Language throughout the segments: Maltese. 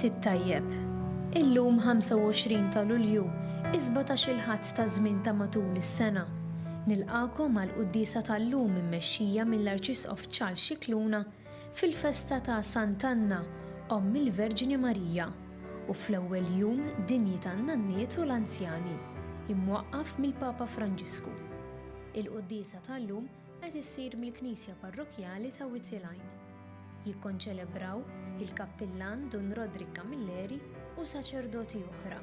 Tittajjeb. Illum 25 ta' Lulju, 17 il-ħadd ta' żmien ta' matul is-sena. Nilqakom għal Quddiesa tal-lum immexxija mill-Arċisqof Charles Xikluna fil-festa ta' Sant Anna, Omm il-Verġini Marija, u fl-ewwel jum dinji tan-nanniet u l-anzjani, imwaqqaf mill-Papa Franġisku. Il-Quddiesa tal-lum qed issir mill-Knisja Parrokjali ta' Wied il-Għajn. Jikkonċelebraw il-Kappillan Dun Rodrik Camilleri u saċerdoti oħra.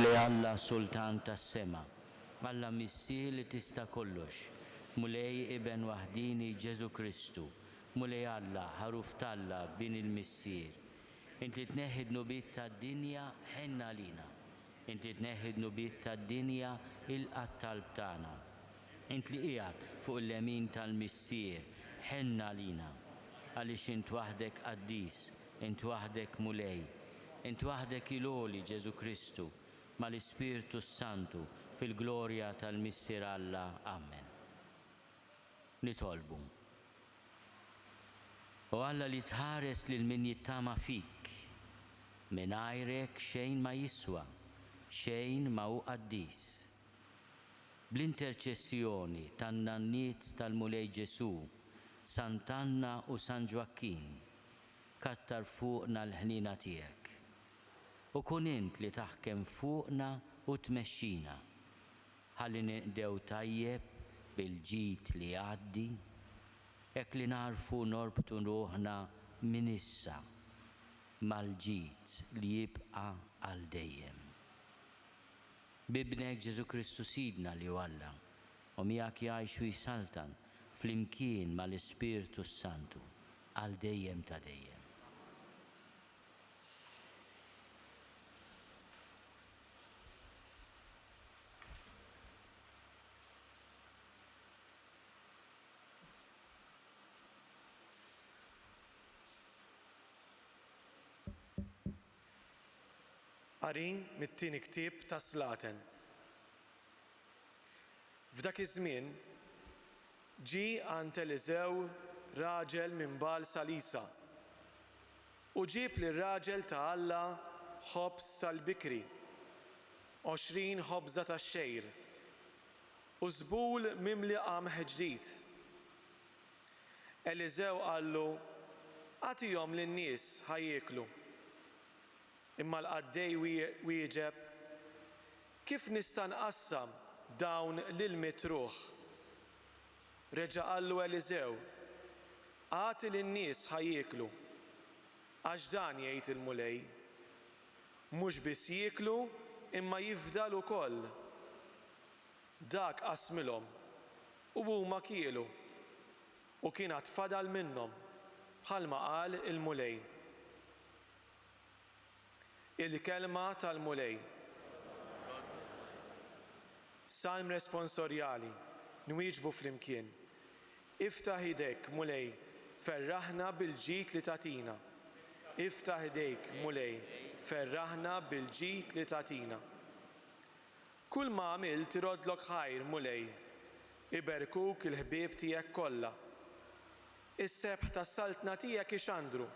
mulej Alla Sultan tas-sema, Alla Missier li tista' kollox, mulej Iben waħdini Ġesu Kristu, mulej Alla ħaruf talla bin il-Missier. Inti tneħħi d-nubiet tad-dinja ħenna lina, inti tneħħi d-nubiet tad-dinja il-qatt talb tagħna. Int li qiegħed fuq il-lemin tal-Missier ħenna lina, għaliex int waħdek Quddies, int waħdek mulej, int waħdek iloli Ġesu Kristu mal-Ispirtu Santu fil-glorja tal-Missier Alla. Amen. Nitolbu. U Alla li tħares lil min jittama fik, mingħajrek xejn ma jiswa, xejn ma hu Quddies. Bl-interċessjoni tan-nanniet tal-Mulej Ġesu, Sant Anna u San Ġwakkin, kattar fuqna l-ħnina tiegħek. U kun int li taħkem fuqna u tmexxina, ħalli neqdew tajjeb bil-ġid li għaddi, hekk li narfu norbtu ruħna minn issa mal-ġid li jibqa' għal dejjem. Bibnek Ġesu Kristu Sidna li Alla, u miegħek jgħixu jsaltan flimkien mal-Ispirtu Santu għal dejjem ta' dejjem. Qarin mit-tieni ktieb ta' Slaten. F'dak iż-żmien ġie għand Eliżew raġel minn Bal Salisa u ġieb lir-raġel ta' Alla ħobż tal-bikri, 20 ħobża tax-xejr u żbul mimli qamħ ġdid. Eliżew qallu: "Agħtihom lin-nies ħajjieklu." Imma l-qaddej wieġeb: "Kif nista' nqassam dawn l-ilmiet ruħ?" Reġa' qallu Eliżew: "Għati lin-nies ħajjieklu, għax dan jgħid il-mulej, mhux biss jieklu imma jifdal ukoll." Dak qasmilhom u huma kielu u kien għad fadal minnhom bħalma qal il-mulej. Il-kelma tal-mulej. Salm responsorjali, nwieġbu flimkien. Iftaħ idejk mulej, ferraħna bil-ġid li tagħtina. Iftaħ idejk mulej, ferraħna bil-ġid li tagħtina. Kull ma għamilt irodlok ħajr mulej, iberkuk il-ħbieb tiegħek kollha. Is-sebħ tas-saltna tiegħek ixandru,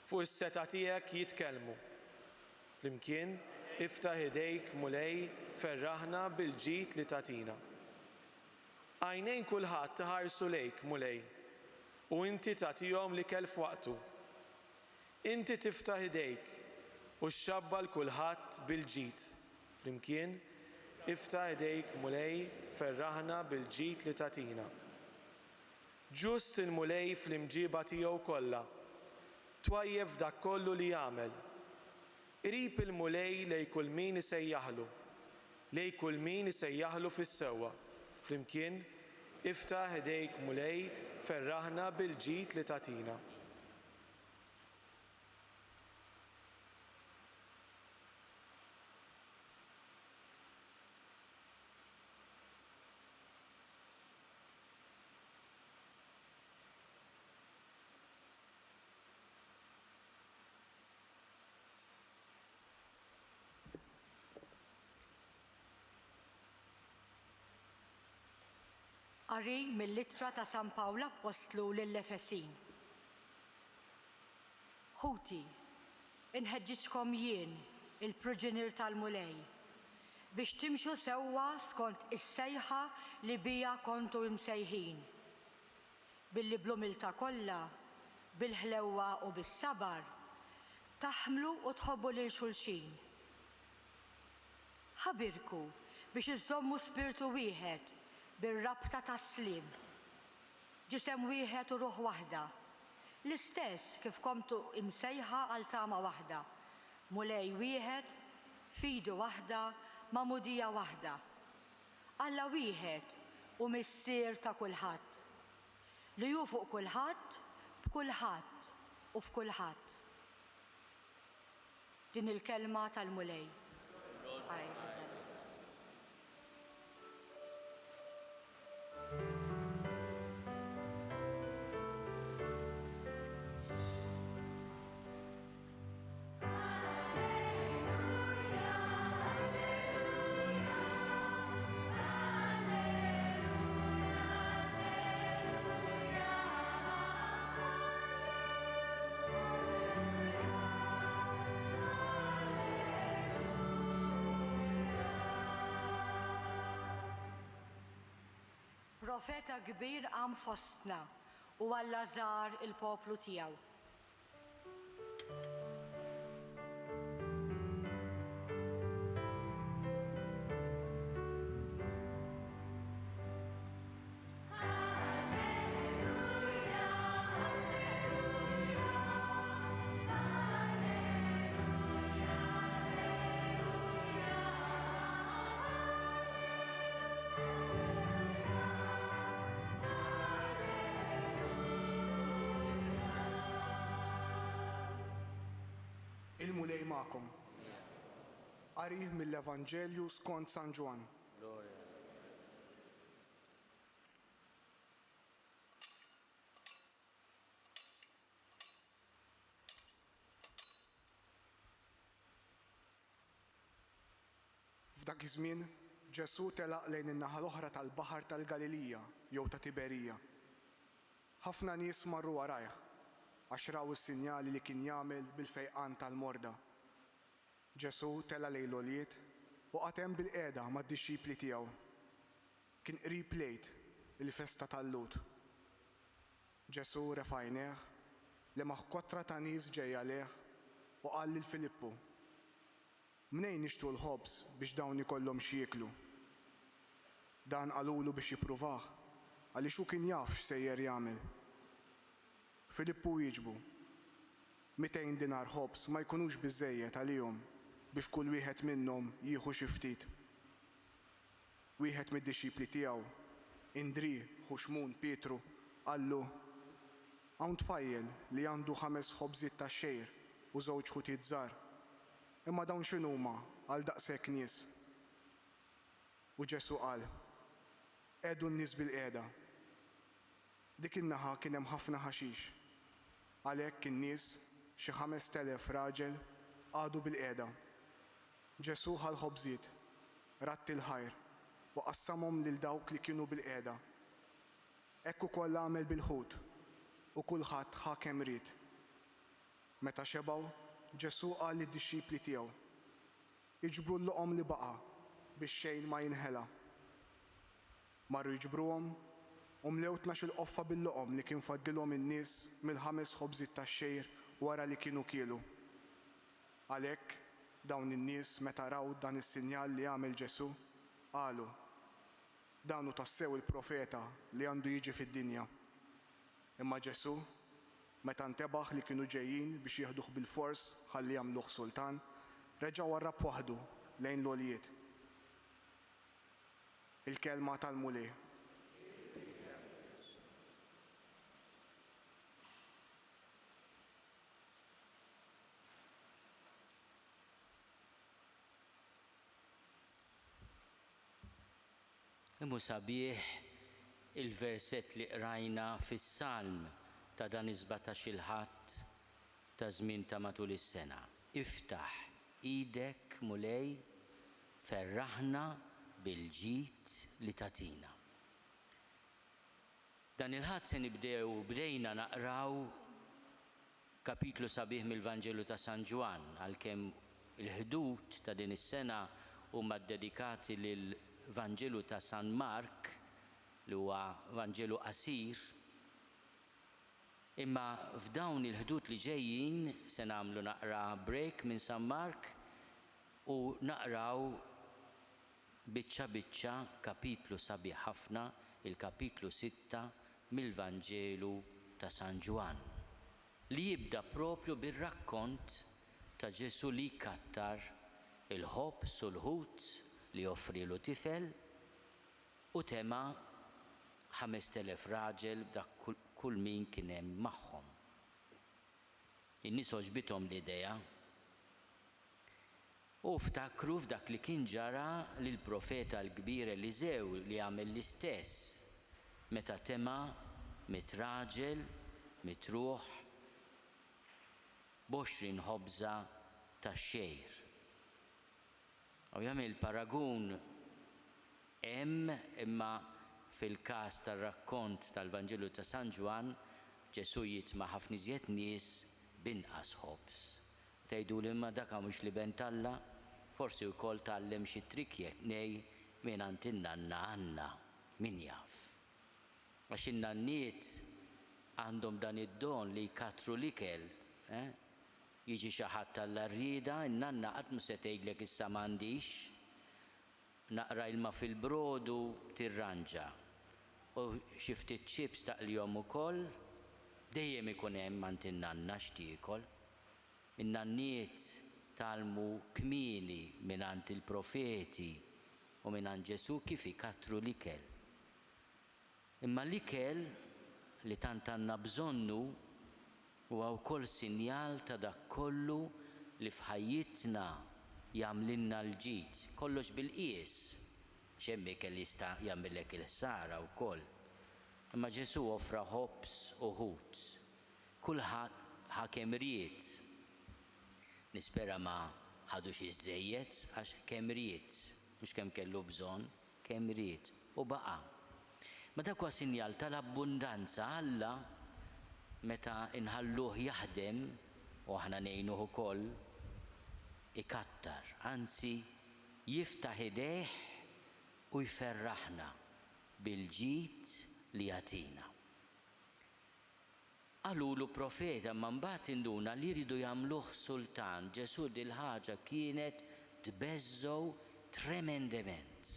fuq is-seta tiegħek jitkellmu. Flimkien, iftaħ idejk mulej, ferraħna bil-ġid li tagħtina. Għajnejn kulħadd iħarsu lejk mulej, u inti tagħtihom l-ikel f'waqtu. Inti tiftaħ idejk u xxabbal kulħadd bil-ġid. Flimkien, iftaħ idejk mulej, ferraħna bil-ġid li tagħtina. Ġust il-mulej fl-imġiba tiegħu kollha, twajjeb dak kollu li jagħmel. Irib il-mulej lej kull min isejjaħlu, lej kull min isejjaħlu fis-sewwa. Flimkien, iftaħ idejk mulej, ferraħna bil-ġid li tagħtina. Qari mill-Littra ta' San Pawlu Apostlu lill-Efesin. Ħuti, inħeġġitkom jien, il-proġenier tal-mulej, biex timxu sewwa skont is-sejħa li bija kontu imsejħin. Billi bl-umilta kollha, bil-ħlewwa u bis-sabar, taħmlu u tħobbu lil xulxin. Ħabirku biex iżommu spiritu wieħed bir-rabta tas-slim. Ġisem wieħed u ruħ waħda, l-istess kif komtu imsejħa għal tama waħda, mulej wieħed, fidu waħda, ma'mudija waħda. Alla wieħed u missier ta' kulħadd. Li hu fuq kulħadd, b'kulħadd u f'kulħadd. Din il-kelma tal-mulej. Profeta kbir qam fostna u Alla żar il-poplu tiegħu. Il-mulej magħkom. Qari mill-Evanġelju skont San Ġwan. F'dak iż-żmien Ġesu telaq lejn in-naħa l-oħra tal-Baħar tal-Galilija jew ta' Tiberija. Ħafna nies marru warajh għax raw is-sinjali li kien jagħmel bil-fejqan tal-morda. Ġesu tela lejn l-għoljiet u qatem bil-qiegħda mad-dixxipli tiegħu. Kien qrib lejt il-festa tal-Lut. Ġesu refa' għajnejh li maħkotra ta' nies ġejja leh u qal lil Filippu: "Mnejn nixtru l-ħobż biex dawn ikollhom xi jieklu?" Dan qalulu biex jippruvah għaliex hu kien jaf x'sejjer jagħmel. Filippu jieġbu: 200 dinar ħobż ma jkunux biżżejjed għalihom biex kull wieħed minnhom jieħu xi ftit. Wieħed mid-dixxipli tiegħu, Indri hu Xmun Pietru, qallu: "Hawn tfajjel li għandu 5 ħobżiet tax-xejr u 2 ħutiet żgħar. Imma dawn x'inhuma għal daqshekk nies?" U Ġesu qal: "Qegħdu n-nies bil-qiegħda." Dik in-naħa kien hemm ħafna ħaxix. Għalhekk in-nies xi 5,000 raġel għadu bil-qiegħda. Ġesu ħal ħobżiet, ratti l-ħajr u qassamhom lil dawk li kienu bil-qiegħda. Hekk ukoll għamel bil-ħut u kulħadd ħa kemm rid. Meta xebgħu, Ġesu qal lid-dixxipli tiegħu: "Iġbru l-loqom li baqa' biex xejn ma jinħela." Marru jiġbruhom u mlew 12 qoffa bil-loqom li kien faddilhom in-nies mill-5 ħobżiet tax-xejr wara li kienu kielu. Għalhekk dawn in-nies meta raw dan is-sinjal li għamel Ġesu qalu: "Dan hu tassew il-profeta li għandu jiġi fid-dinja." Imma Ġesu meta ntebaħ li kienu ġejjin biex jieħduh bil-fors ħalli jagħmluh sultan, reġa' warrab waħdu lejn l-għoljiet. Il-kelma tal-mulej. Imma sabiħ il-verset li qrajna fis-Salm ta' dan 17 Ħadd ta' żmien ta' matul is-sena. Iftaħ idek mulej, ferraħna bil-ġid li tatina. Dan il-ħadd se bdejna naqraw kapitlu sabiħ mill-Vanġelu ta' San Ġwan, għalkemm il-ħdud ta' din is-sena huma dedikati lil Vanġelu ta' San Mark, li huwa Vanġelu qasir. Imma f'dawn il-ħdud li ġejjin se nagħmlu naqra break minn San Mark u naqraw biċċa kapitlu sabiħ ħafna, il-kapitlu 6 mill-Vanġelu ta' San Ġwan, li jibda propju bir-rakkont ta' Ġesu li kattar il-ħobb sul-ħut li joffrilu tifel u tema 5,000 raġel b'dak kull min kien hemm magħhom. In-nies oġbithom l-idea u ftakru f'dak li kien ġara lill profeta l-kbir Eliżew li għamel l-istess meta tema 100 raġel mitruħ b'20 ħobża tax-xejr. Ovvjament il-paragun hemm imma fil-każ tar-rakkont tal-Vanġelu ta' San Ġwan Ġesu jitma' ħafna iżjed nies b'inqas ħobż. Tgħiduli imma dak mhux li bentalla, forsi wkoll tgħallem xi trikk nej mingħand in-nanna Anna, min jaf. Għax in-nanniet għandhom dan id-don li jkattru l-ikel, jiġi xi ħadd tal-arrieda, in-nanna qatt mhux se tgħidlek issa m'għandix, naqra ilma fil-brodu tirranġa u xi ftit chips taqlihom ukoll, dejjem ikun hemm għand in-nanna x'tiekol. In-nanniet talmu kmieni mingħand il-profeti u mingħand Ġesu kif ikattru l-ikel. Imma l-ikel li tant għandna bżonnu huwa wkoll sinjal ta' dak kollu li f'ħajjitna jagħmlilna l-ġid, kollox bil-qies. X'hemm ikel jista' jagħmilek il-ħsara wkoll. Imma Ġesu offra ħobż u ħut. Kulħadd ħakemm ried. Nispera ma ħadux iżejjed għax kemm ried, mhux kemm kellu bżonn, kemm ried u baqa'. Ma dak huwa sinjal tal-abbundanza Alla meta inħalluh jaħdem u aħna ngħinuh ukoll ikattar, anzi jiftaħ idejh u jferraħna bil-ġid li jagħtina. Qalulu profeta ma mbagħad induna li jridu jagħmluh sultan. Ġesu dil ħaġa kienet tbeżżgħu tremendament.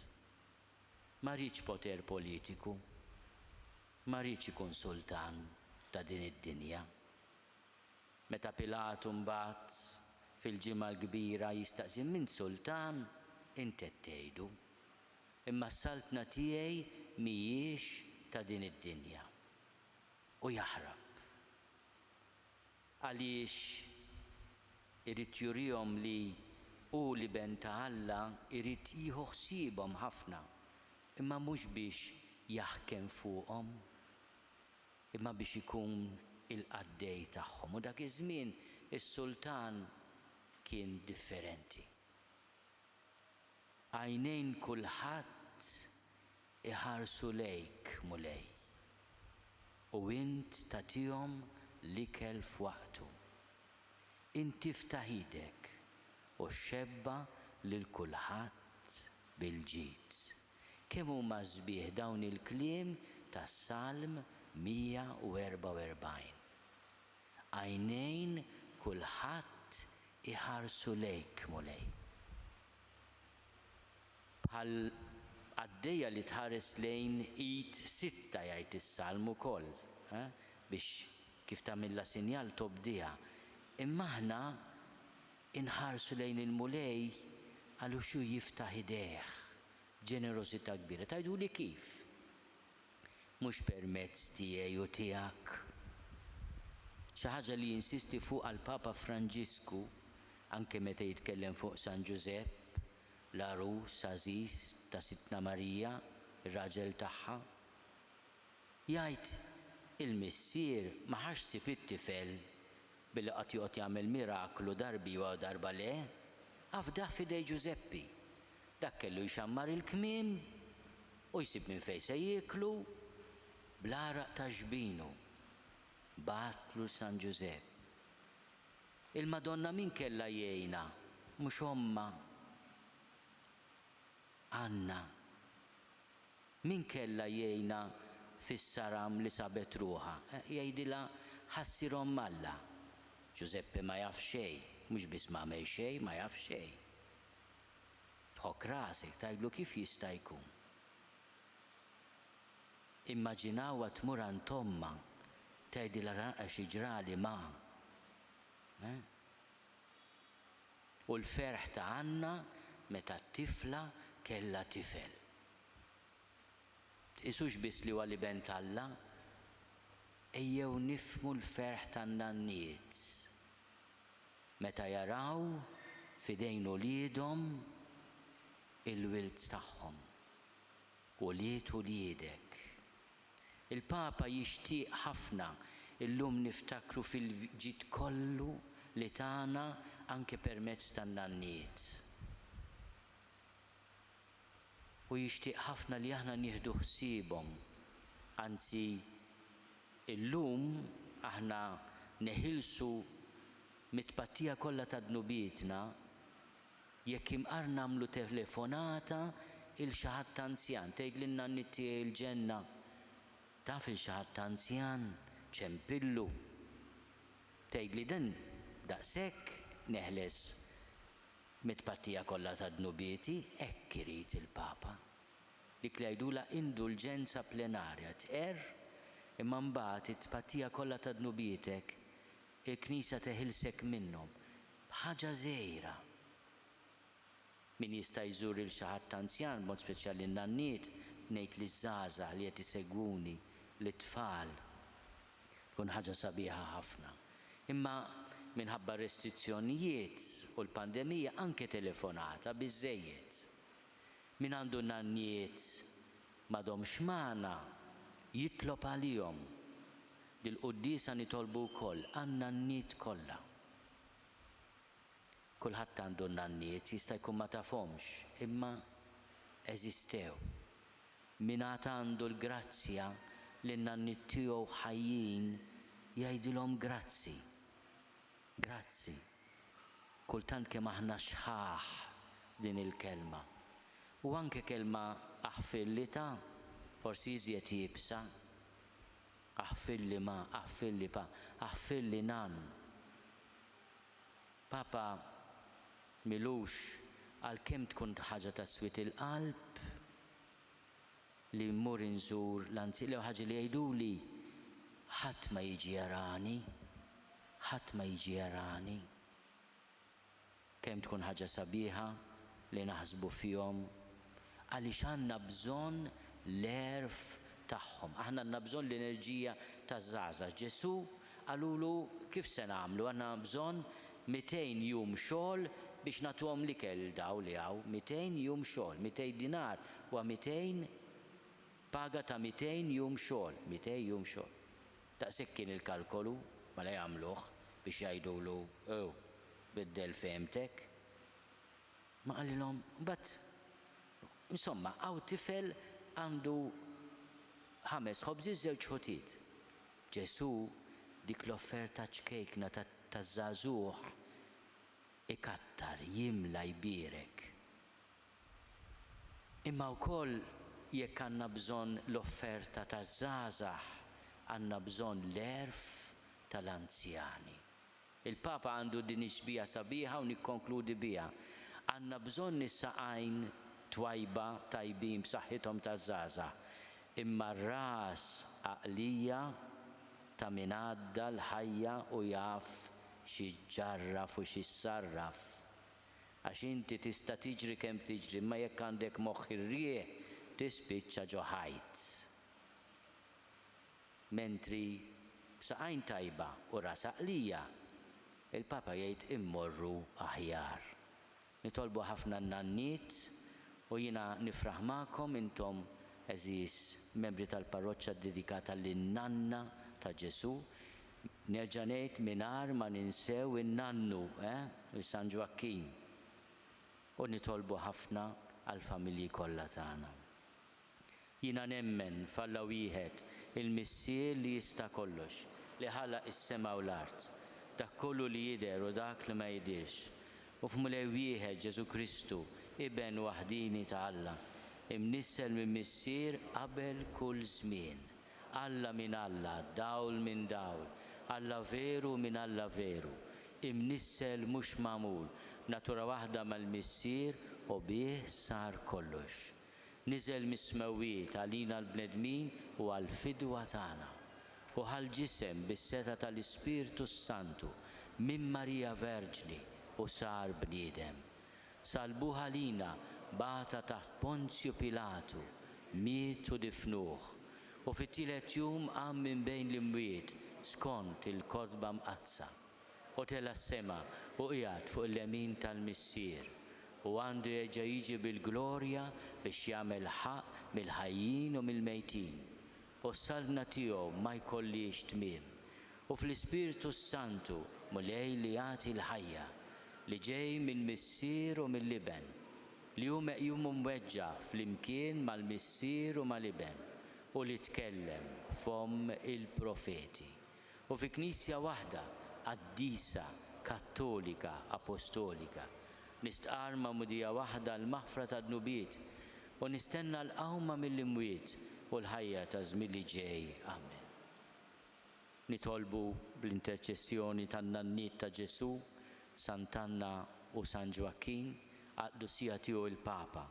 Ma rridx poter politiku, ma rridx ikun sultan ta' din id-dinja. Meta Pilatu mbagħad fil-ġimgħa l-kbira jistaqsi min sultan inti tgħidu. Imma s-saltna tiegħi mhijiex ta' din id-dinja. U jaħrab. Għaliex irid jurihom li hu li ben ta' Alla irid jieħu ħsiebhom ħafna, imma mhux biex jaħkem fuqhom, imma biex ikun il-qaddej tagħhom. U dak iż-żmien is-sultan kien differenti. Għajnejn kulħadd iħarsu lejk mulej u int tagħtihom l-ikel f'waqtu. Inti ftaħ idek u xebba lil kulħadd bil-ġid. Kemm huma sbieħ dawn il-kliem tas-Salm 144. Għajnejn kulħadd iħarsu lejk mulej. Bħal għaddejja li tħares lejn id sitta jgħid is-Salm ukoll, biex kif tagħmilha sinjal tobdija. Imma aħna inħarsu lejn il-mulej għalu xu jiftaħ idejh ġenerożità kbira. Tgħiduli kif? Mhux permezz tiegħi u tiegħek. Xi ħaġa li jinsisti fuq għall-Papa Franġisku anke meta jitkellem fuq San Giuseppe, l-arus Aziz ta' Sittna Marija, ir-raġel tagħha. Jgħid il-missier ma ħax sib it-tifel billi qatt joqgħod jagħmel miraklu darbi u darba le, afda f'idej Giuseppi. Dak kellu jxammar il-kmiem u jsib minn fejn se jieklu bl-araq ta' ġbinu. Batlu San Giuseppe. Il-Madonna min kellha jgħinha, mhux omma. Anna. Min kellha jgħinha fis-saram li sabet ruħha, jgħidilha ħassirhom Alla. Giuseppe ma jaf xejn, mhux biss m'għamel xejn, ma jaf xejn. Tħokk rasek tgħidlu kif jista' jkun. Immaġinawha tmur għand omma tgħidilha xi ġrali ma. u l-ferħ ta' Anna meta t-tifla kellha tifel. Isux biss li huwa liben Alla, ejjew nifmu l-ferħ tan-nanniet meta jaraw fidejn uliedhom il-wild tagħhom u liedek. Il-Papa jixtieq ħafna illum niftakru fil-ġid kollu li tagħna anke permezz tan-nanniet. U jixtieq ħafna li aħna nieħdu ħsiebhom. Anzi, illum aħna neħilsu mit-tpattija kollha ta' dnubietna jekk imqar nagħmlu telefonata il xi ħadd anzjan tgħidlilna n-nitti l-ġenna. Taf il xi ħadd anzjan ċempillu. Tgħidli dan daqshekk neħles mit-tpattija kollha ta' dnubieti, hekk irid il-Papa. Dik li jgħidula indulġenza plenarja imma mbagħad it-tpattija kollha ta' dnubietek il-Knisja teħilsek minnhom b'ħaġa żgħira. Min jista' jżur il xi ħadd anzjan, b'mod speċjali n-nanniet, ngħid li żgħażagħ li qed isegwuni l-tfal tkun ħaġa sabiħa ħafna. Imma minħabba restrizzjonijiet u l-pandemija anke telefonata biżżejjed. Min għandu nanniet m'għadhomx magħna jitlob għalihom. Dil-Quddiesa nitolbu wkoll għan-nanniet kollha. Kulħadd għandu nanniet jista' jkun ma tafhomx, imma eżistew. Min għad għandu l-grazzja li n-nanniet tiegħu ħajjin jgħidilhom grazzi. Grazzi. Kultant kemm aħna xħaħ din il-kelma. U anke kelma aħfilli ta' forsi iżjed jibsa. Aħfilli ma, aħfilli pa, aħfilli nan. Papa milux għalkemm tkun ħaġa ta' swit il-qalb li mmur inżur l-anzi li ħaġa li jgħiduli ħadd ma jiġi jarani. Ħadd ma jiġi jarani. Kemm tkun ħaġa sabiħa li naħsbu fihom għaliex għandna bżonn l-erf tagħhom. Aħna għandna bżonn l-enerġija taż-żgħażagħ. Ġesu qalulu kif se nagħmlu? Għandna bżonn 200 jum xogħol biex nagħtuhom l-ikel daw li hawn. 200 jum xogħol, 200 dinar u 200 paga ta' 200 jum xogħol, 200 jum xogħol. Daqshekk kien il-kalkolu ma la jagħmluh biex jgħidulu biddel fehmtek. Ma qalilhom bat insomma hawn tifel għandu 5 ħobżi 2 ħutiet. Ġesu dik l-offerta ċkejkna taż-żagħżugħ ikattar jimla jbierek. Imma wkoll jekk għandna bżonn l-offerta taż-żgħażagħ għandna bżonn l-erf tal-anzjani. Il-Papa għandu din ix-xbija sabiħa u nikkonkludi biha. Għandna bżonn nissaqajn twajba tajbin b'saħħithom taż-żgħażagħ. Imma r-ras għaqlija ta' min għadda l-ħajja u jaf xi ġarraf u xi sarraf. Għax inti tista' tiġri kemm tiġri, imma jekk għandek moħħ irrieħ tispiċċa ġo ħajt. Mentri b'saqajn tajba u ras għaqlija, il-Papa jgħid immorru aħjar. Nitolbu ħafna n-nanniet u jiena nifraħ magħkom intom eżis membri tal-parroċċa dedikata lin-nanna ta' Ġesu. Nerġa' ngħid mingħajr ma ninsew in-nannu, il-San Ġwakkin. U nitolbu ħafna għall-familji kollha tagħna. Jiena nemmen f'Alla wieħed il-Missier li jista' kollox, li ħalaq is-sema u l-art, dak kollu li jidher u dak li ma jidhirx. U f'Mulej wieħed Ġesu Kristu, iben waħdini ta' Alla, imnissel minn Missier qabel kull żmien. Alla minn Alla, dawl minn dawl, Alla veru minn Alla veru, imnissel mhux magħmul, natura waħda mal-Missier u bih sar kollox. Niżel mis-smewwiet għalina l-bnedmin u għall-fidwa tagħna u għall-ġisem bis-seta tal-Ispiritu Santu minn Marija Verġni u sar bniedem. Salbuha lina bata taħt Ponzju Pilatu, miet u difnuh, u fit-tielet jum qam minn bejn l-imwiet skont il-kodba mqazza. U tela s-sema u qiegħed fuq il-lemin tal-Missier u għandu jerġa' jiġi bil-glorja biex jagħmel ħaq mill-ħajjin u mill-mejtin. U s-salbna tiegħu ma jkollix tmiem. U fl-Ispiritu Santu mulej li jagħti l-ħajja li ġej minn Missier u mill-Liben li hu meqjum mweġġa' flimkien mal-Missier u mal-Liben u li tkellem f'hom il-profeti. U fi Knisja waħda Quddiesa Kattolika Apostolika nistqar ma'mudija waħda l-maħfra ta' dnubiet u nistenna l-qawma mill-imwiet u l-ħajja ta' żmien li ġej. Amen. Nitolbu bl-interċessjoni tan-nanniet ta' Ġesu, Sant Anna u San Ġwakin, għad-Quddiesa tiegħu il-Papa.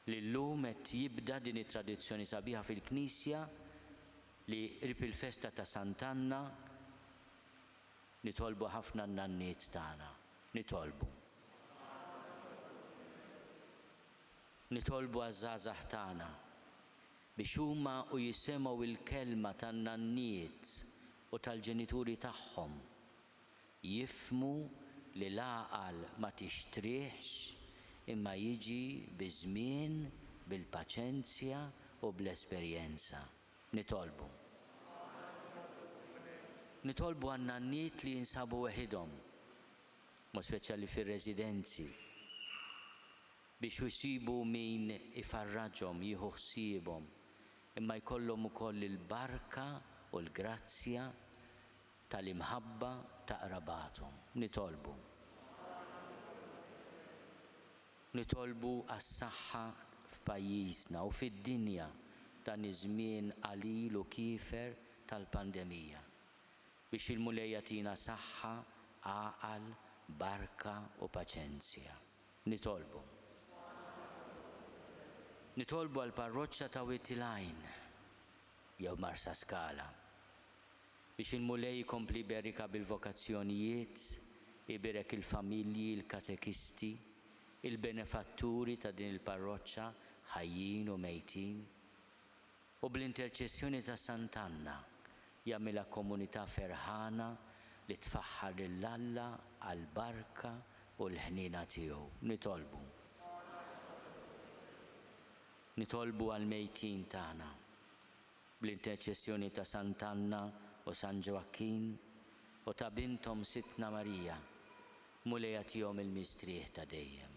Li llum qed jibda din it-tradizzjoni sabiħa fil-Knisja li qrib il-festa ta' Sant Anna nitolbu ħafna n-nanniet tagħna. Nitolbu għaż-żgħażagħ tagħna biex huma u jisimgħu il-kelma tan-nanniet u tal-ġenituri tagħhom jifhmu li l-għaqal ma tixtrieħx imma jiġi biż-żmien, bil-paċenzja u bl-esperjenza. Nitolbu għan-nanniet li jinsabu weħidhom, mod speċjali fir-residenzi, biex jisibu min ifarraġhom, jieħu ħsiebhom, imma jkollhom ukoll il-barka u l-grazzja tal-imħabba ta' qrabathom. Nitolbu għas-saħħa f'pajjiżna u fid-dinja dan iż-żmien qalil u kiefer tal-pandemija biex il-mulej jagħtina saħħa, għaqal, barka u paċenzja. Nitolbu għall-parroċċa ta' Wied il-Għajn jew Marsa Skala biex il-mulej jkompli berika bil-vokazzjonijiet, iberek il-familji, il-katekisti, il-benefatturi ta' din il-parroċċa ħajjin u mejtin, u bl-interċessjoni ta' Sant Anna jagħmilha komunità ferħana li tfaħħar lill-Alla għall-barka u l-ħnina tiegħu. Nitolbu għall-mejtin tagħna bl-interċessjoni ta' Sant Anna u San Ġwakin u ta' bintom Sitna Marija, mulejja tihom il-mistrieħ ta' dejjem.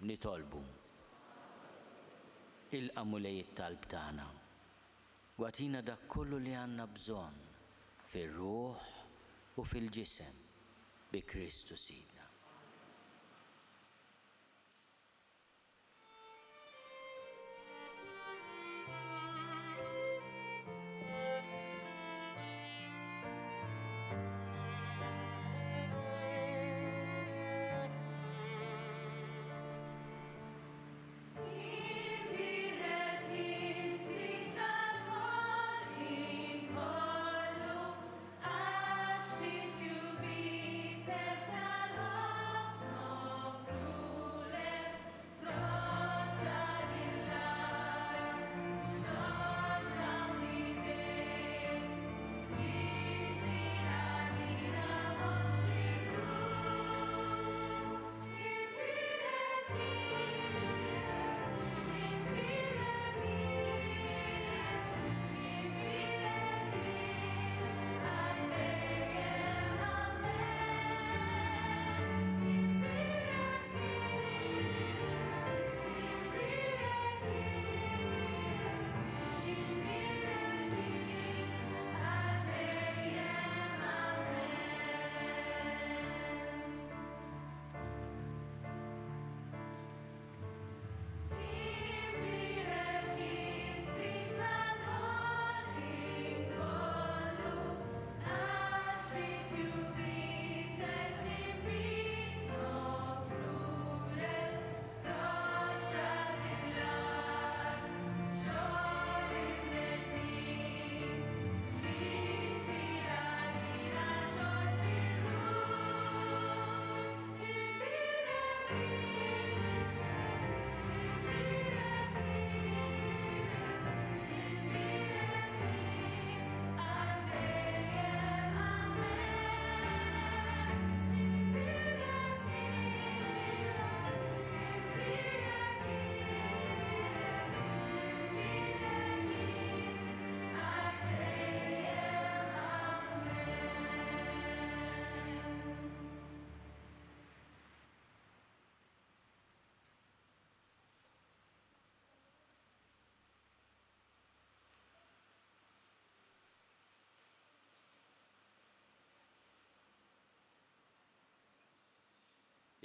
Ilqa' mulej it-talb tagħna. Watina dak kollu li għandna bżonn fir-ruħ u fil-ġisem bi Kristu Sidna. Ask me to be tempted.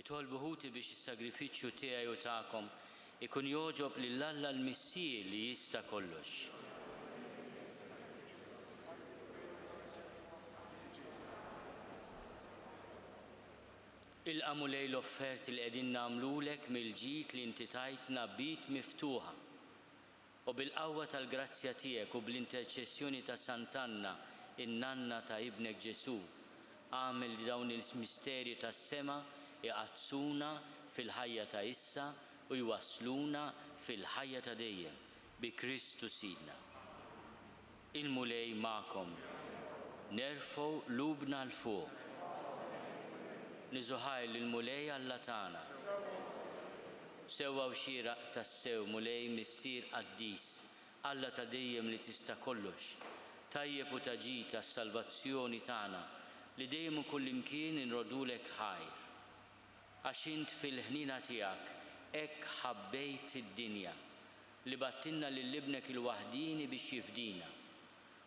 Nitolbu ħuti biex is-sagrifiċċju tiegħi u tagħkom ikun joġob lill-Alla l-Missier li jista' kollox. Ilqamu lej l-offerti li qegħdin nagħmlulek mill-ġid li inti tajtna bit miftuħa. U bil-qawwa tal-grazzja tiegħek u bl-interċessjoni ta' Sant Anna, in-nanna ta' ibnek Ġesu, għamel dawn il-misteri tas-sema iqazzuna fil-ħajja ta' issa u jwassluna fil-ħajja ta' dejjem bi Kristu Sidna. Il-mulej magħkom, nerfgħu lubna l-fuq. Niżuħaj l-mulej Alla tagħna. Sewwa xieraq tas-sew mulej mistier Quddies, Alla ta' dejjem li tista' kollox, tajjeb u taġid tas-salvazzjoni tagħna li dejjem u kullimkien inrodulek ħajr. Għax int fil-ħnina tiegħek hekk ħabbejt id-dinja li battilna lil-ibnek il-waħdini biex jifdina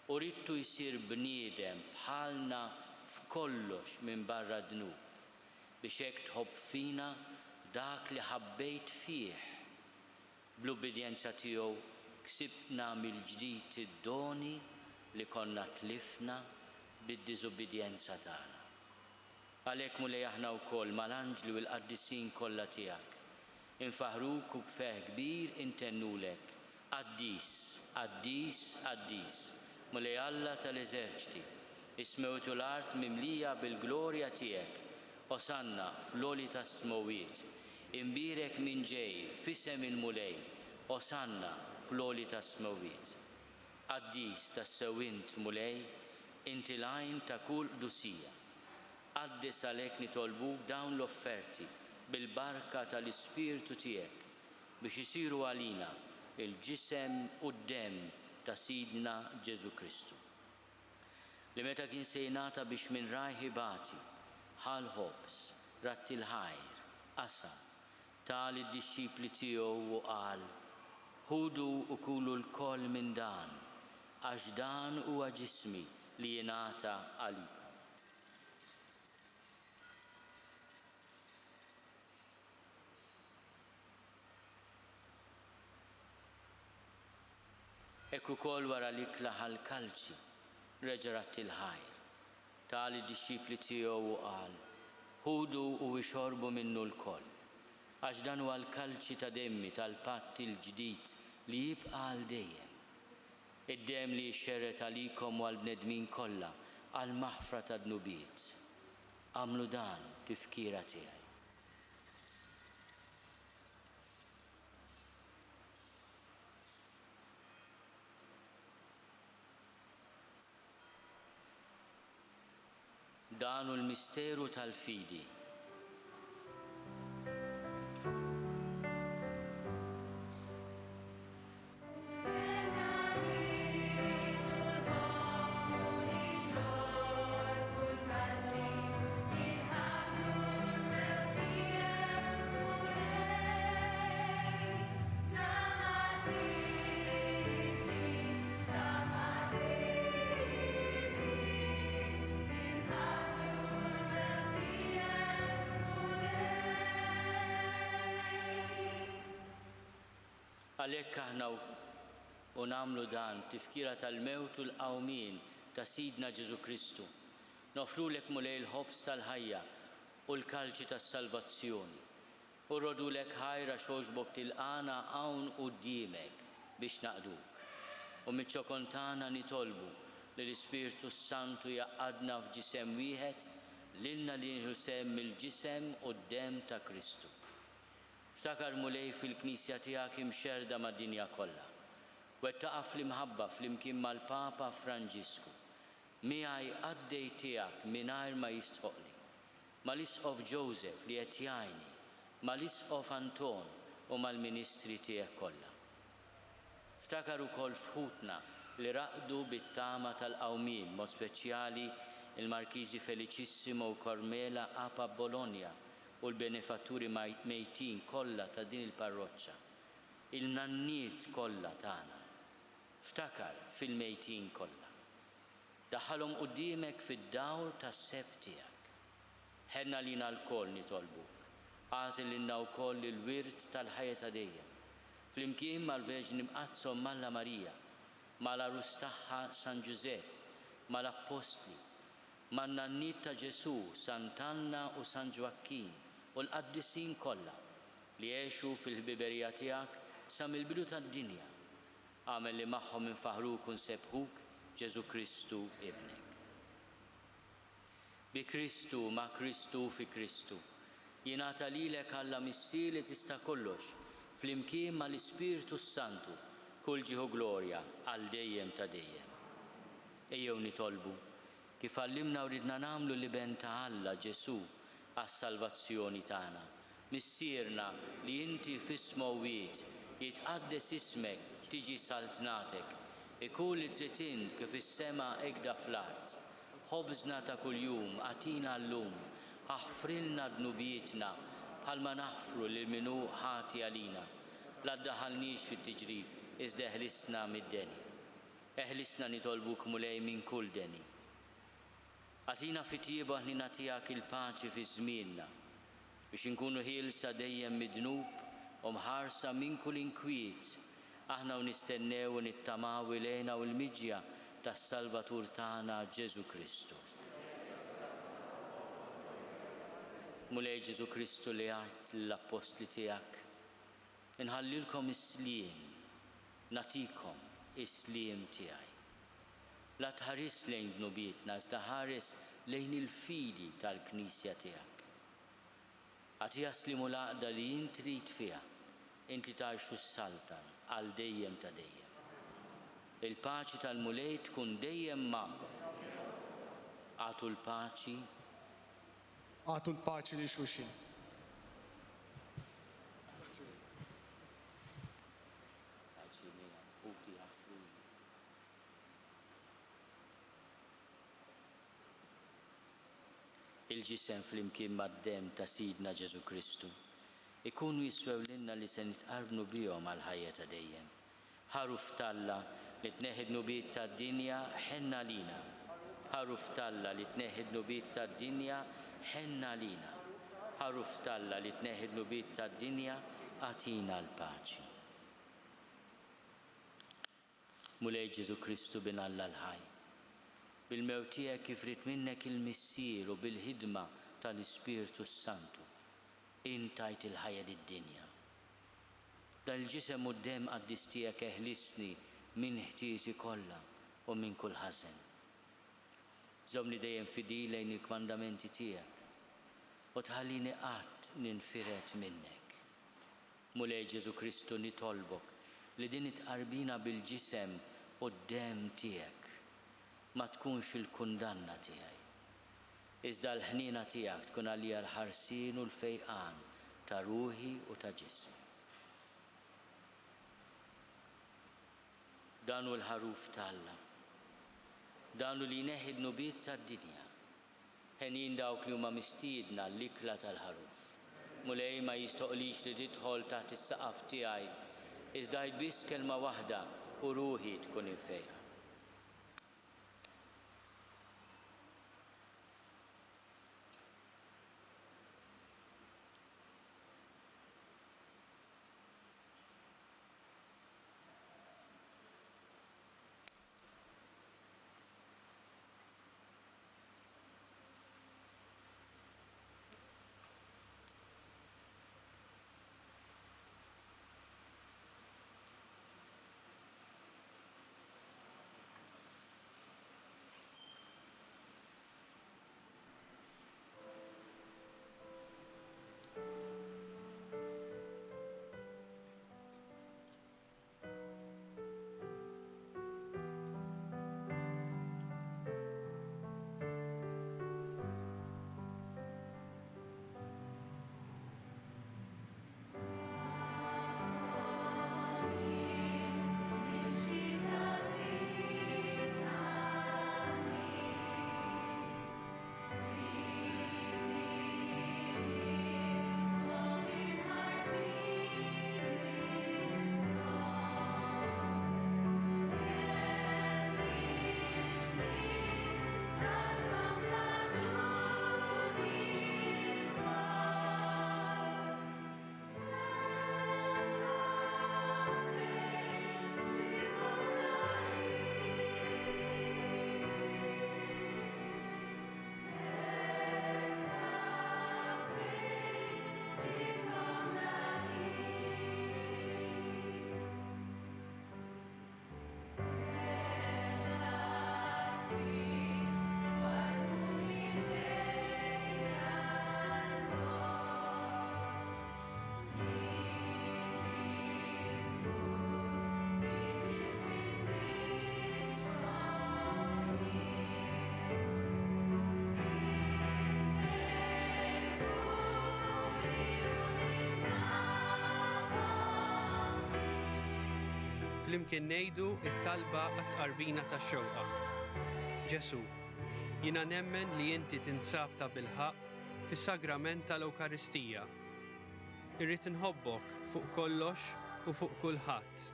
u ridtu jsir bniedem bħalna f'kollox minn barra dnub biex hekk tħobb fina dak li ħabbejt fih. Bl-ubidjenza tiegħu ksibna mill-ġdid id-doni li konna tlifna bid-diżubidjenza tagħna. Għalhekk mulej aħna wkoll mal-anġli u l-qaddisin kollha tiegħek infaħruk u b'ferħ kbir intennulek Quddies, Quddies, Quddies, mulej Alla tal-eżerċiti, ismewtu l-art mimlija bil-glorja tiegħek. Osanna fl-oli tas-smowiet, imbirek minn ġej f'isem il-mulej, Osanna fl-oli tas-smowiet. Quddies tas-sewint mulej, inti l-għajn ta' kull qdusija. Qaddis għalhekk nitolbuk dawn l-offerti bil-barka tal-Ispirtu tiegħek biex isiru għalina il-ġisem u d-demm ta' Sidna Ġesu Kristu. Li meta kien sejnata biex minn rajħi bati, ħal ħobs, ratti l-ħajr, qasa, tal id-disċipli tiegħu u qal, ħudu u kulu l-koll minn dan, għax dan huwa ġismi li jingħata għalikom. Hekk ukoll wara l-ikla ħall-kalċi reġa' ratti l-ħajr. Tal id-disċipli tiegħu u qal, ħudu u ixorbu minnu l-koll, għax dan huwa l-kalċi ta' demmi tal-patt il-ġdid li jibqa' għal dejjem. Id-demm li jxerret għalikom u għall-bnedmin kollha għal maħfra ta' dnubiet. Għamlu dan tifkira tiegħi. Dan hu l-misteru tal-fidi. Għalhekk aħna u nagħmlu dan tifkira tal-mewt u l-qawmien ta' Sidna Ġesu Kristu. Nofrulek mulej il-ħobs tal-ħajja u l-kalċi tas-salvazzjoni. U rrodulek ħajra xogħġbok tilqana hawn quddiemek biex naqduk. U miċ-ċokontana nitolbu li l-Ispirtu Santu jaqadna f'ġisem wieħed lilna li nieħu sehem mill-ġisem u d-demm ta' Kristu. Ftakar mulej fil-Knisja tiegħek imxerda mad-dinja kollha. Wettaqa' fl-imħabba flimkien mal-Papa Franġisku. Miegħi għaddej tiegħek mingħajr ma jistħoqli. Mal-Isqof Joseph li qed jgħinni, mal-Isqof Anton u mal-Ministri tiegħek kollha. Ftakar ukoll fħutna li raqdu bit-tama tal-qawmien, mod speċjali il-Markiżi Felicissimo u Kormela Apa Bologna u l-benefatturi mejtin kollha ta' din il-parroċċa, il-nanniet kollha tagħna. Ftakar fil-mejtin kollha. Daħħalhom quddiemek fid-dawl tas-seb tiegħek. Ħenna lina l-koll nitolbuk Għati l-inna u koll il-wirt tal-ħajja ta' dejjem. Flimkien mal-Verġni Mqazzom Malla Marija, mal-arus tagħha San Giuseppe, mal-Apostli, man-nannit ta' Ġesu, Sant Anna u San Ġwakkin u l-qaddisin kollha li jgħixu fil-ħbiberija tiegħek sa mill-bidu tad-dinja. Għamel li magħhom infaħruk u nsebħuk Ġesu Kristu ibnek. Bi Kristu, ma' Kristu, fi Kristu, jingħata lilek Alla missier li tista' kollox, flimkien mal-Ispiritu Santu, kull ġieħu glorja għal dejjem ta' dejjem. Ejjew nitolbu kif għallimna u ridna nagħmlu li ben ta' Alla Ġesu għas-salvazzjoni tagħna. Missierna li inti f'ismu Wied jitqaddes ismek tiġi saltnatek, ikun li trid int kif is-sema hekk fl-art. Ħobżna ta' kuljum għatina llum, aħfrilna dnubietna bħalma naħfru lil minu ħati għalina. La ddaħħalniex fit-tiġrib, iżda eħlisna mid-deni. Eħlisna nitolbuk mulej minn kull deni. Għatina fit-tiebaħ li nagħtihak il-paċi fi żmienna biex inkunu ħielsa dejjem mid-dnub u mħarsa minn kull inkwiet. Aħna u nistennew u nittamaw ilejna u l-miġja tas-Salvatur tagħna Ġesu Kristu. Mulej Ġesu Kristu li għajt l-Apostli tiegħek, inħallilkom is-sliem, natikom is-sliem tiegħi. La tħares lejn dnubietna, iżda ħares lejn il-fidi tal-Knisja tiegħek. Għatija slimu l-għaqda li int trid fiha, inti tgħixu s-saltan għal dejjem ta' dejjem. Il-paċi tal-mulej tkun dejjem magħkom. Għatu l-paċi. Għatu l-paċi li xulxin. Il-ġisem flimkien mad-dem ta' Sidna Ġesu Kristu ikunu jiswew lilna li se nitqarbnu bihom għal ħajja ta' dejjem. Ħaruf Talla li tneħħid nubiet tad-dinja ħenna lina. Ħaruf Talla li tneħħid nubiet tad-dinja ħenna lina. Ħaruf Talla li tneħħid nubiet tad-dinja għatina l-paċi. Mulej Ġesu Kristu bin Alla l-ħaj. Bil-mewt tiegħek kif rid minnek il-missier u bil-ħidma tal-Ispiritu Santu, intajt il-ħajja lid-dinja. Dan il-ġisem u d-dem qaddis tiegħek eħlisni minn ħtieti kollha u minn kull ħażen. Żomni dejjem fidi lejn il-kmandamenti tiegħek u tħallini qatt ninfiret minnek. Mulej Ġesu Kristu nitolbok li din itqarbina bil-ġisem u d-dem tiegħek ma tkunx il-kundanna tiegħi. Iżda l-ħnina tiegħek tkun għalija l-ħarsien u l-fejqan ta' ruħi u ta' ġismi. Danu l-ħaruf Talla, danu li neħid nubiet tad-dinja, ħenin dawk li huma mistiedna l-ikla tal-ħaruf. Mulej ma jistoqlix li tidħol taħt is-saqaf tiegħi, iżda biss kelma waħda u ruħi tkun infejqa. flimkien ngħidu t-talba għat-tqarbina tax-xewqa. Ġesu, jiena nemmen li inti tinsab ta' bilħaq fis-sagrament tal-Ewkaristija. Irrid inħobbok fuq kollox u fuq kulħadd.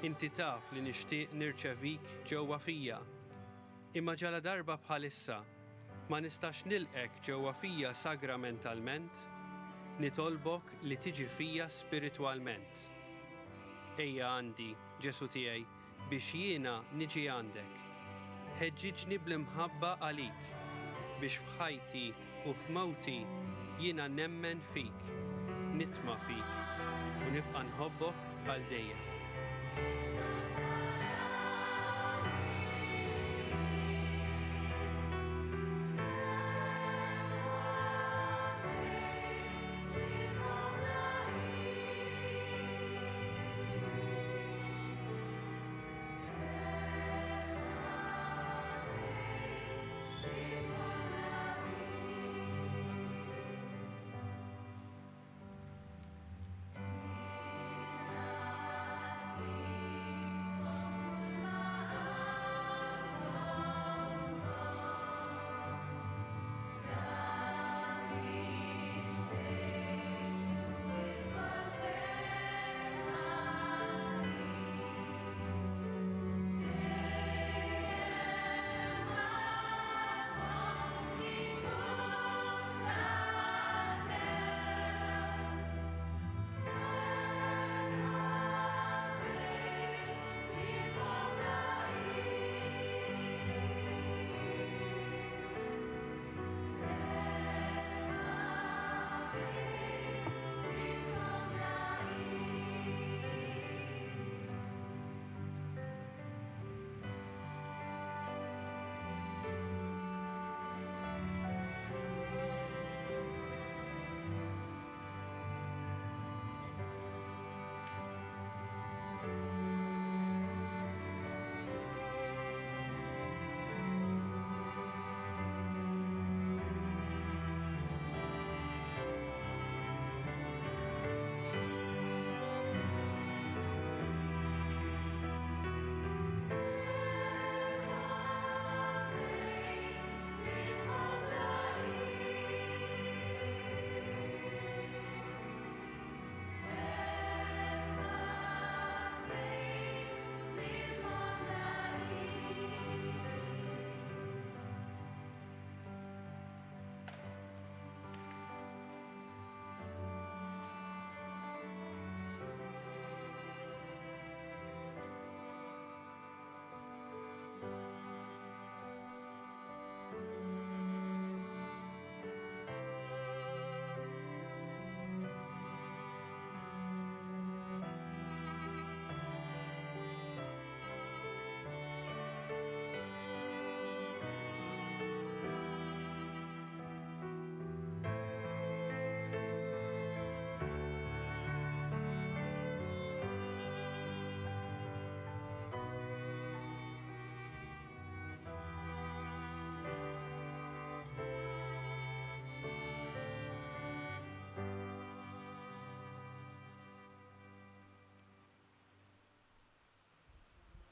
Inti taf li nixtieq nirċevik ġewwa fija. Imma ġala darba bħalissa ma nistax nilqek ġewwa fija sagramentalment, nitolbok li tiġi fija spiritwalment. Ejja għandi, Ġesu tiegħi, biex jiena niġi għandek. Ħeġġiġni bl-imħabba għalik, biex f'ħajti u f'mewti jiena nemmen fik, nitma' fik u nibqa' nħobbok għal dejjem.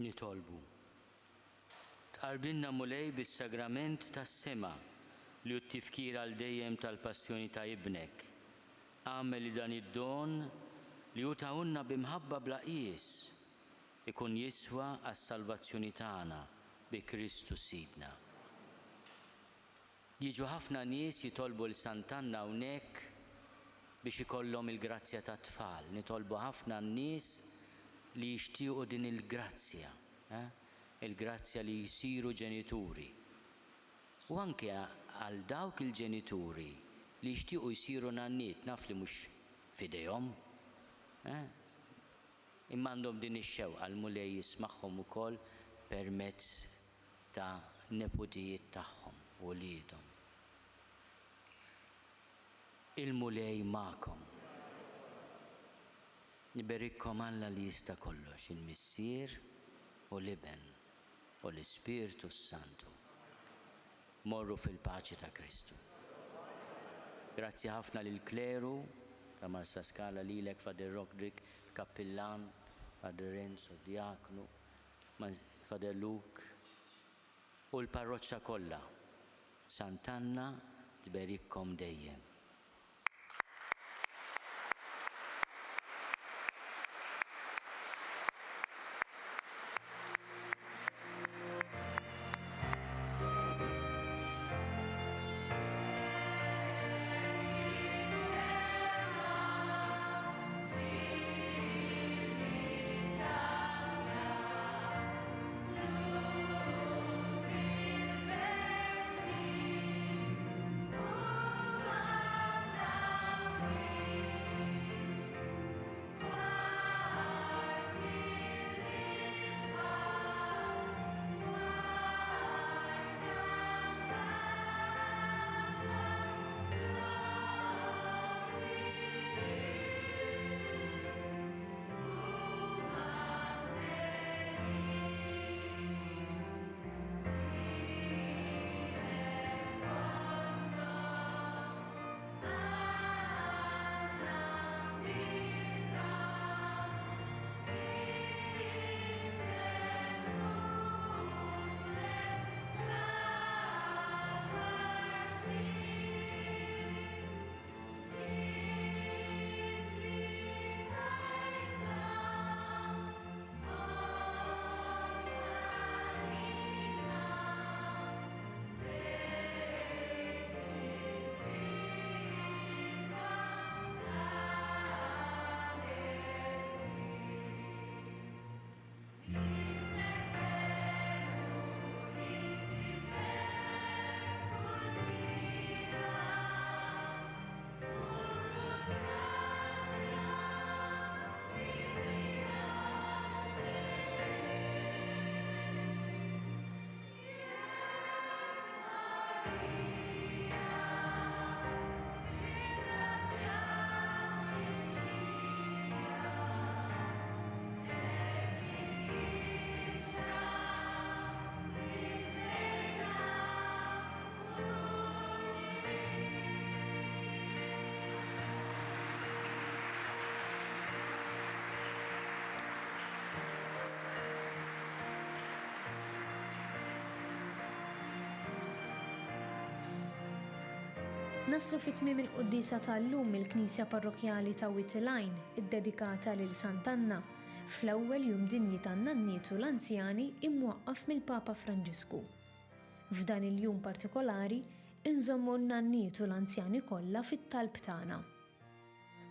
Nitolbu. Tqarbilna mulej bis-sagrament tas-sema li hu t-tifkir għal dejjem tal-passjoni ta' ibnek. Għamel li dan id-don li hu tawunna bimħabba bla qies ikun jiswa għas-salvazzjoni tagħna bi Kristu Sidna. Jiġu ħafna nies jitolbu l Sant Anna hawnhekk biex ikollhom il-grazzja tat-tfal. Nitolbu ħafna nies li jixtiequ din il-grazzja, il-grazzja li jsiru ġenituri. U anke għal dawk il-ġenituri li jixtiequ jsiru nanniet, naf li mhux f'idejhom, imma għandhom din ix-xewqa l-mulej jismagħhom ukoll permezz ta' neputijiet tagħhom u wliedhom. Il-mulej magħkom. Niberikkom Alla li jista' kollox, il-Missier u l-Iben u l-Ispiritu Santu. Morru fil-paċi ta' Kristu. Grazzi ħafna lil kleru ta' Marsa Skala lilek Fader Rodrik, kappillan Fader Renzo, Diaknu, Fader Luk u l-parroċċa kollha. Sant Anna tberikkom dejjem. Naslu fit-tmiem il-Quddiesa tal-lum mill-Knisja Parrokjali ta' Wied il-Għajn, iddedikata lil Sant Anna, fl-ewwel jum dinji tan-nanniet u l-anzjani imwaqqaf mill-Papa Franġisku. F'dan il-jum partikolari, inżommu n-nanniet u l-anzjani kollha fit-talb tagħna.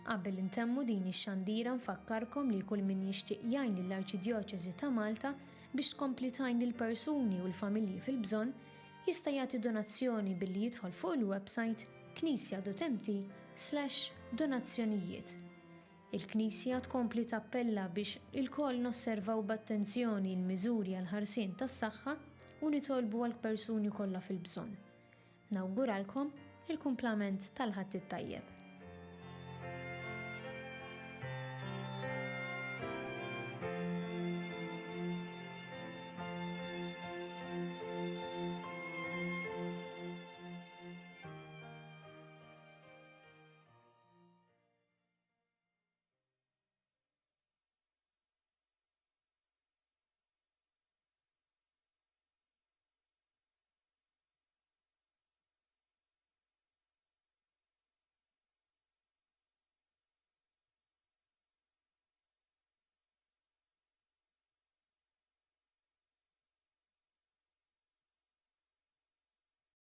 Qabel intemmu din ix-xandira nfakkarkom li kull min jixtieq jgħin lill-Arċidjoċesi ta' Malta biex tkompli tgħin lill-persuni u l-familji fil-bżonn jista' jagħti donazzjoni billi jidħol fuq il-website knisja.mt/donazzjonijiet. Il-Knisja tkompli tappella biex il-koll nosservaw b'attenzjoni l-miżuri għal ħarsien tas-saħħa u nitolbu għal persuni kollha fil-bżonn. Nawguralkom il-kumplament tal-ħadd it-tajjeb.